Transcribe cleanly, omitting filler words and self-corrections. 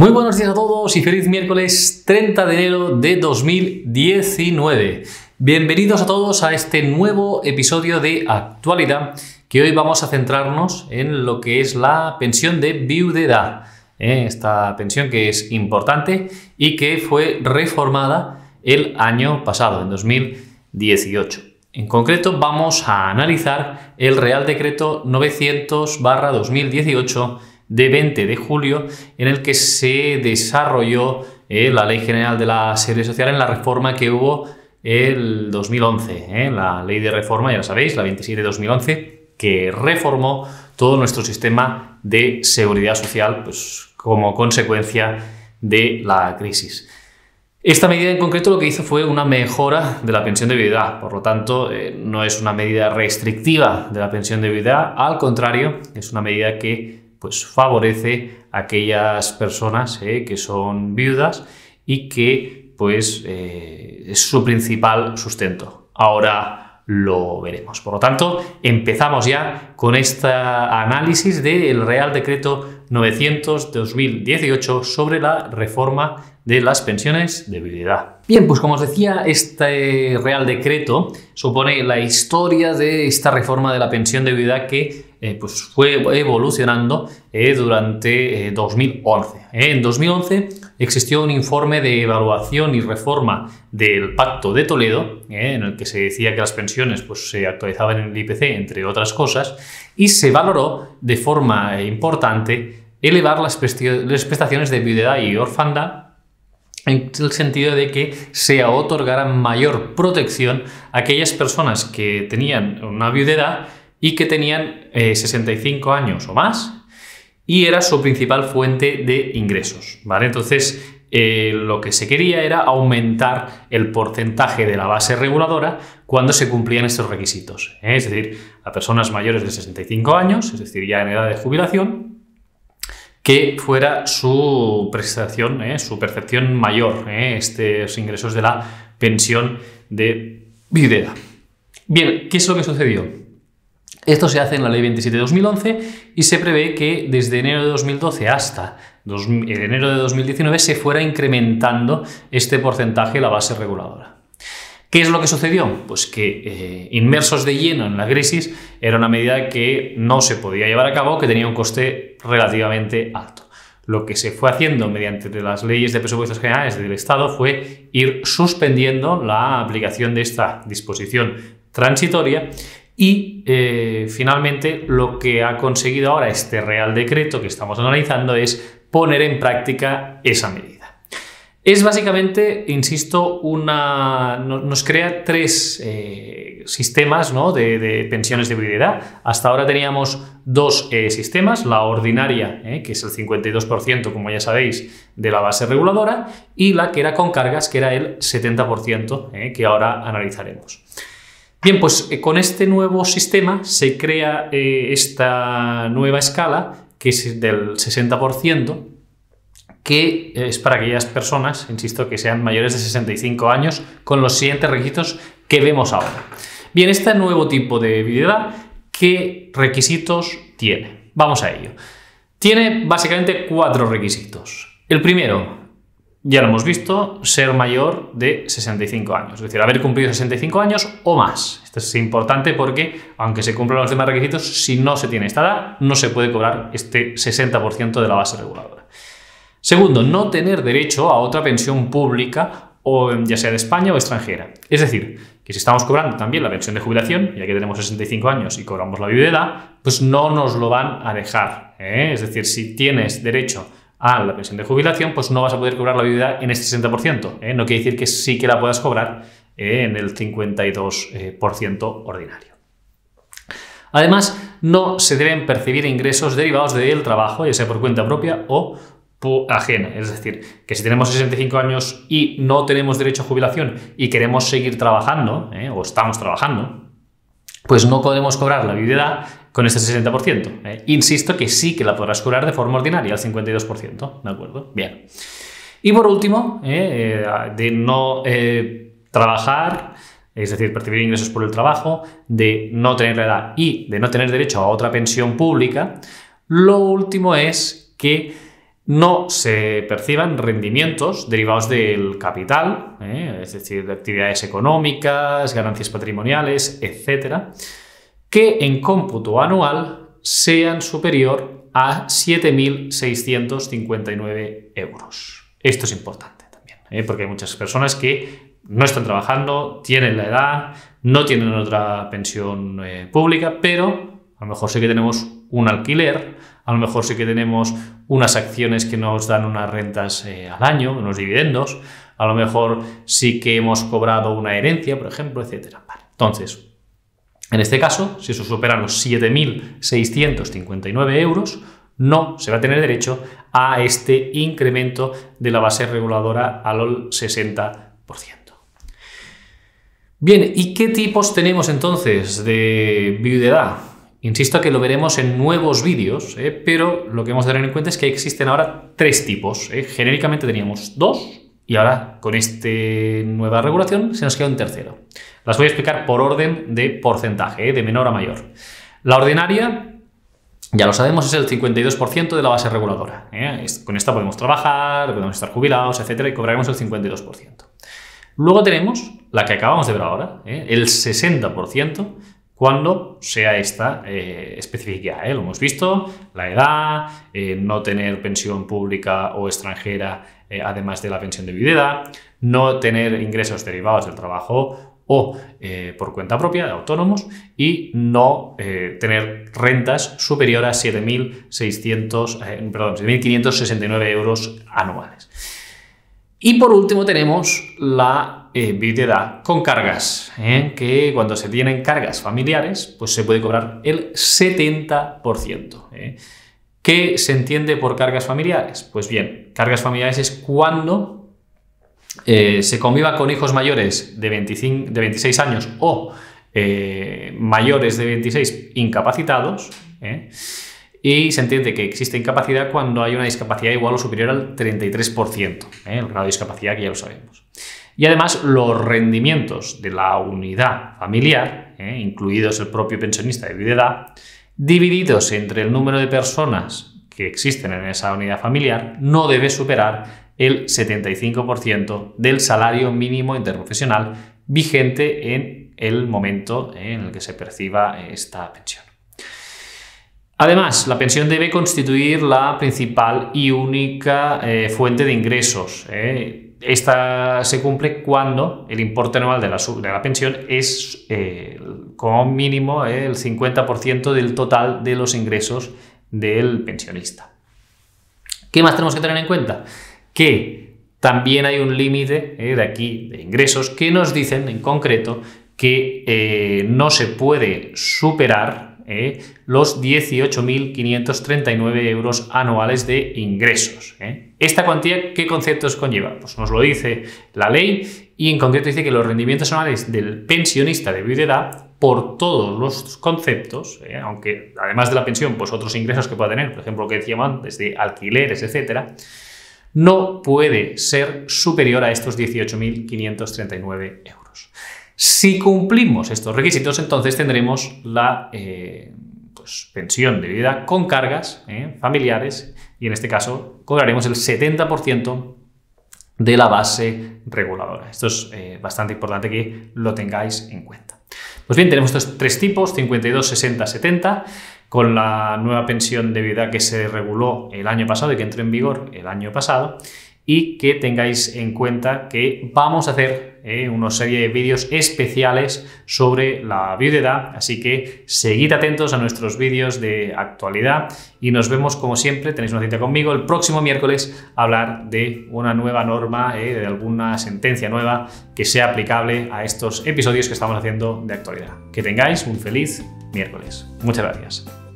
Muy buenos días a todos y feliz miércoles 30 de enero de 2019. Bienvenidos a todos a este nuevo episodio de Actualidad, que hoy vamos a centrarnos en lo que es la pensión de viudedad. Esta pensión que es importante y que fue reformada el año pasado, en 2018. En concreto vamos a analizar el Real Decreto 900/2018 de 20 de julio, en el que se desarrolló la Ley General de la Seguridad Social en la reforma que hubo el 2011. La ley de reforma, ya lo sabéis, la 27/2011, que reformó todo nuestro sistema de seguridad social, pues, como consecuencia de la crisis. Esta medida en concreto lo que hizo fue una mejora de la pensión de viudedad, por lo tanto no es una medida restrictiva de la pensión de viudedad, al contrario, es una medida que pues favorece a aquellas personas que son viudas y que pues es su principal sustento. Ahora lo veremos. Por lo tanto, empezamos ya con este análisis del Real Decreto 900/2018 sobre la reforma de las pensiones de viudedad. Bien, pues como os decía, este Real Decreto supone la historia de esta reforma de la pensión de viudedad que pues fue evolucionando durante 2011. En 2011 existió un informe de evaluación y reforma del Pacto de Toledo, en el que se decía que las pensiones pues, se actualizaban en el IPC, entre otras cosas, y se valoró de forma importante elevar las prestaciones de viudedad y orfandad, en el sentido de que se otorgara mayor protección a aquellas personas que tenían una viudedad y que tenían 65 años o más y era su principal fuente de ingresos, ¿vale? Entonces, lo que se quería era aumentar el porcentaje de la base reguladora cuando se cumplían estos requisitos. Es decir, a personas mayores de 65 años, es decir, ya en edad de jubilación, que fuera su prestación, su percepción mayor, estos ingresos de la pensión de viudedad. Bien, ¿qué es lo que sucedió? Esto se hace en la Ley 27/2011 y se prevé que desde enero de 2012 hasta enero de 2019 se fuera incrementando este porcentaje de la base reguladora. ¿Qué es lo que sucedió? Pues que inmersos de lleno en la crisis era una medida que no se podía llevar a cabo, que tenía un coste relativamente alto. Lo que se fue haciendo mediante las leyes de presupuestos generales del Estado fue ir suspendiendo la aplicación de esta disposición transitoria y finalmente lo que ha conseguido ahora este Real Decreto que estamos analizando es poner en práctica esa medida. Es básicamente, insisto, nos crea tres sistemas, ¿no?, de pensiones de viudedad. Hasta ahora teníamos dos sistemas, la ordinaria, que es el 52%, como ya sabéis, de la base reguladora, y la que era con cargas, que era el 70%, que ahora analizaremos. Bien, pues con este nuevo sistema se crea esta nueva escala, que es del 60%, que es para aquellas personas, insisto, que sean mayores de 65 años, con los siguientes requisitos que vemos ahora. Bien, este nuevo tipo de viudedad, ¿qué requisitos tiene? Vamos a ello. Tiene básicamente 4 requisitos. El primero, ya lo hemos visto, ser mayor de 65 años, es decir, haber cumplido 65 años o más. Esto es importante porque, aunque se cumplan los demás requisitos, si no se tiene esta edad, no se puede cobrar este 60% de la base reguladora. Segundo, no tener derecho a otra pensión pública, o ya sea de España o extranjera. Es decir, que si estamos cobrando también la pensión de jubilación, ya que tenemos 65 años y cobramos la viudedad, pues no nos lo van a dejar. Es decir, si tienes derecho a la pensión de jubilación, pues no vas a poder cobrar la viudedad en este 60%. No quiere decir que sí que la puedas cobrar en el 52% ordinario. Además, no se deben percibir ingresos derivados del trabajo, ya sea por cuenta propia o ajena. Es decir, que si tenemos 65 años y no tenemos derecho a jubilación y queremos seguir trabajando, o estamos trabajando, pues no podemos cobrar la viudedad con este 60%. Insisto que sí que la podrás cobrar de forma ordinaria, al 52%. ¿De acuerdo? Bien. Y por último, de no trabajar, es decir, percibir ingresos por el trabajo, de no tener la edad y de no tener derecho a otra pensión pública, lo último es que no se perciban rendimientos derivados del capital, es decir, de actividades económicas, ganancias patrimoniales, etcétera, que en cómputo anual sean superior a 7.659 euros. Esto es importante también, porque hay muchas personas que no están trabajando, tienen la edad, no tienen otra pensión pública, pero a lo mejor sí que tenemos un alquiler, a lo mejor sí que tenemos unas acciones que nos dan unas rentas al año, unos dividendos, a lo mejor sí que hemos cobrado una herencia, por ejemplo, etcétera. Vale. Entonces, en este caso, si eso supera los 7.659 euros, no se va a tener derecho a este incremento de la base reguladora al 60%. Bien, ¿y qué tipos tenemos entonces de viudedad? Insisto que lo veremos en nuevos vídeos, pero lo que hemos de tener en cuenta es que existen ahora 3 tipos. Genéricamente teníamos 2 y ahora con esta nueva regulación se nos queda un tercero. Las voy a explicar por orden de porcentaje, de menor a mayor. La ordinaria, ya lo sabemos, es el 52% de la base reguladora. Con esta podemos trabajar, podemos estar jubilados, etcétera, y cobraremos el 52%. Luego tenemos la que acabamos de ver ahora, el 60%, cuando sea esta especificidad. Lo hemos visto, la edad, no tener pensión pública o extranjera, además de la pensión de viudedad, no tener ingresos derivados del trabajo o por cuenta propia, de autónomos, y no tener rentas superiores a 7.569 euros anuales. Y por último tenemos la viudedad con cargas, que cuando se tienen cargas familiares, pues se puede cobrar el 70%. ¿Qué se entiende por cargas familiares? Pues bien, cargas familiares es cuando se conviva con hijos mayores de 26 años o mayores de 26 incapacitados, y se entiende que existe incapacidad cuando hay una discapacidad igual o superior al 33%, el grado de discapacidad que ya lo sabemos. Y además los rendimientos de la unidad familiar, incluidos el propio pensionista de viudedad, divididos entre el número de personas que existen en esa unidad familiar, no debe superar el 75% del salario mínimo interprofesional vigente en el momento en el que se perciba esta pensión. Además, la pensión debe constituir la principal y única fuente de ingresos. Esta se cumple cuando el importe anual de la pensión es como mínimo el 50% del total de los ingresos del pensionista. ¿Qué más tenemos que tener en cuenta? Que también hay un límite de aquí de ingresos que nos dicen en concreto que no se puede superar los 18.539 euros anuales de ingresos. ¿Esta cuantía qué conceptos conlleva? Pues nos lo dice la ley y en concreto dice que los rendimientos anuales del pensionista de viudedad por todos los conceptos, aunque además de la pensión, pues otros ingresos que pueda tener, por ejemplo, lo que decíamos antes de alquileres, etcétera, no puede ser superior a estos 18.539 euros. Si cumplimos estos requisitos, entonces tendremos la pensión de viudedad con cargas familiares y en este caso cobraremos el 70% de la base reguladora. Esto es bastante importante que lo tengáis en cuenta. Pues bien, tenemos estos 3 tipos, 52, 60, 70, con la nueva pensión de viudedad que se reguló el año pasado y que entró en vigor el año pasado. Y que tengáis en cuenta que vamos a hacer una serie de vídeos especiales sobre la viudedad, así que seguid atentos a nuestros vídeos de actualidad y nos vemos como siempre, tenéis una cita conmigo el próximo miércoles a hablar de una nueva norma, de alguna sentencia nueva que sea aplicable a estos episodios que estamos haciendo de actualidad. Que tengáis un feliz miércoles. Muchas gracias.